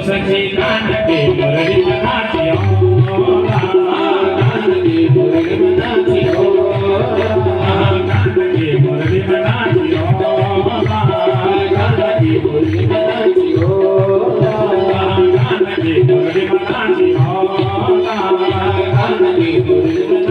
सखी कान के मुरली मनाचियो कान के मुरली मनाचियो कान के मुरली मनाचियो कान के मुरली मनाचियो कान के मुरली मनाचियो कान के मुरली